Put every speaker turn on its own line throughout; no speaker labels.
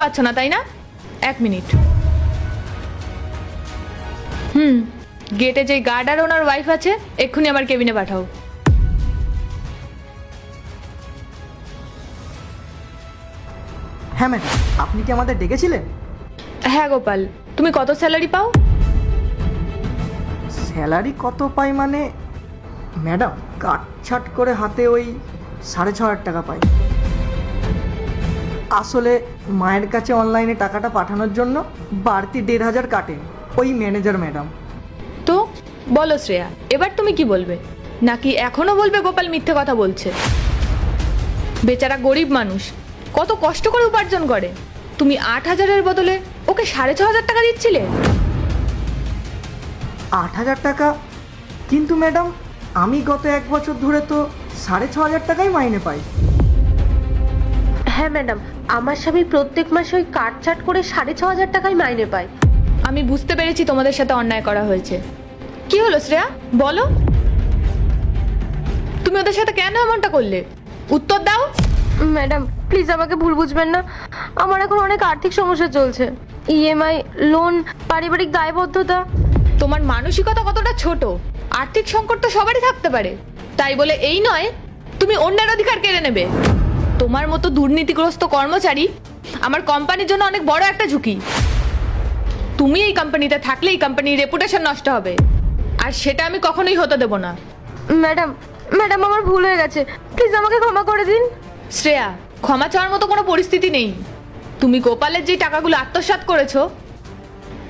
পাচ্ছ না তাই না? 1 মিনিট। গেটে যে গার্ড আর ওনার ওয়াইফ আছে এক্ষুনি আমার কেবিনে পাঠাও।
হ্যাঁ ম্যাডাম, আপনি কি আমাদের ডেকেছিলেন?
হ্যাঁ গোপাল, তুমি কত স্যালারি পাও?
স্যালারি কত পাই মানে ম্যাডাম, কাটছাট করে হাতে ওই 6,500 টাকা পাই। আসলে মায়ের কাছে অনলাইনে টাকাটা পাঠানোর জন্য বাড়তি 1,500 কাটেন ওই ম্যানেজার ম্যাডাম।
তো বলো শ্রেয়া, এবার তুমি কি বলবে? নাকি এখনো বলবে গোপাল মিথ্যে কথা বলছে? বেচারা গরিব মানুষ, কত কষ্ট করে উপার্জন করে। তুমি 8,000-এর বদলে ওকে 6,500 টাকা দিচ্ছিলে।
8,000 টাকা? কিন্তু ম্যাডাম, আমি গত 1 বছর ধরে তো 6,500 টাকাই মাইনে পাই।
হ্যাঁ ম্যাডাম, আমার স্বামী প্রত্যেক মাসে ওই কাটছাট করে 6,500 টাকাই মাইনে পায়।
আমি বুঝতে পেরেছি তোমাদের সাথে অন্যায় করা হয়েছে। কি হলো শ্রেয়া, বলো। তুমি ওদের সাথে কেন এমনটা করলে? উত্তর দাও।
ম্যাডাম প্লিজ আমাকে ভুল বুঝবেন না, আমার এখন অনেক আর্থিক সমস্যা চলছে। ইএমআই, লোন, পারিবারিক দায়বদ্ধতা।
তোমার মানসিকতা কতটা ছোট। আর্থিক সংকট তো সবারই থাকতে পারে, তাই বলে এই নয় তুমি অন্যের অধিকার কেড়ে নেবে। তোমার মতো দুর্নীতিগ্রস্ত কর্মচারী আমার কোম্পানির জন্য অনেক বড় একটা ঝুঁকি। তুমি এই কোম্পানিতে থাকলে এই কোম্পানির রেপুটেশন নষ্ট হবে, আর সেটা আমি কখনোই হতে দেব না।
ম্যাডাম ম্যাডাম আমার ভুল হয়ে গেছে, প্লিজ আমাকে ক্ষমা করে দিন।
শ্রেয়া, ক্ষমা চাওয়ার মতো কোনো পরিস্থিতি নেই। তুমি গোপালের যে টাকাগুলো আত্মসাৎ করেছো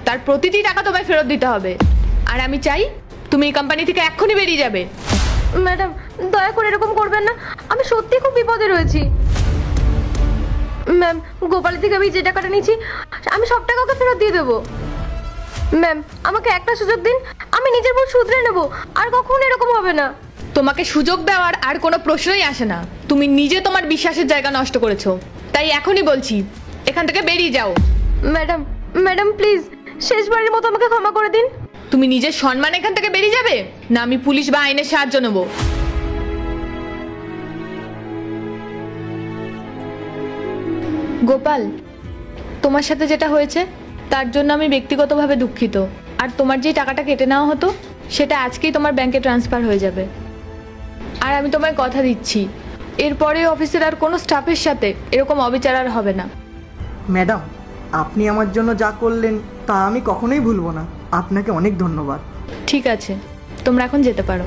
তার প্রতিটি টাকা তোমায় ফেরত দিতে হবে, আর আমি চাই তুমি এই কোম্পানি থেকে এক্ষুনি বেরিয়ে যাবে।
ম্যাডাম দয়া করে এরকম করবেন না, আমি সত্যি খুব বিপদে রয়েছি। ম্যাম, গোপালের থেকে আমি যে টাকাটা নিয়েছি আমি সব টাকা ওকে ফেরত দিয়ে দেবো। ম্যাম আমাকে একটা সুযোগ দিন, আমি নিজের ভুল শুধরে নেব, আর কখনো এরকম হবে না।
তোমাকে সুযোগ দেওয়ার আর কোনো প্রশ্নই আসে না। তুমি নিজে তোমার বিশ্বাসের জায়গা নষ্ট করেছো, তাই এখনই বলছি এখান থেকে বেরিয়ে যাও।
ম্যাডাম ম্যাডাম প্লিজ শেষবারের মতো আমাকে ক্ষমা করে দিন।
তুমি নিজের সম্মান এখান থেকে বেরিয়ে যাবে, না আমি পুলিশ বা আইনের সাহায্য নেব। গোপাল, তোমার সাথে যেটা হয়েছে তার জন্য আমি ব্যক্তিগতভাবে দুঃখিত। আর তোমার যে টাকাটা কেটে নেওয়া হতো সেটা আজকেই তোমার ব্যাংকে ট্রান্সফার হয়ে যাবে। আর আমি তোমায় কথা দিচ্ছি, এরপরে অফিসের আর কোনো স্টাফের সাথে এরকম অবিচার আর হবে না।
ম্যাডাম, আপনি আমার জন্য যা করলেন তা আমি কখনোই ভুলবো না। আপনাকে অনেক ধন্যবাদ।
ঠিক আছে, তোমরা এখন যেতে পারো।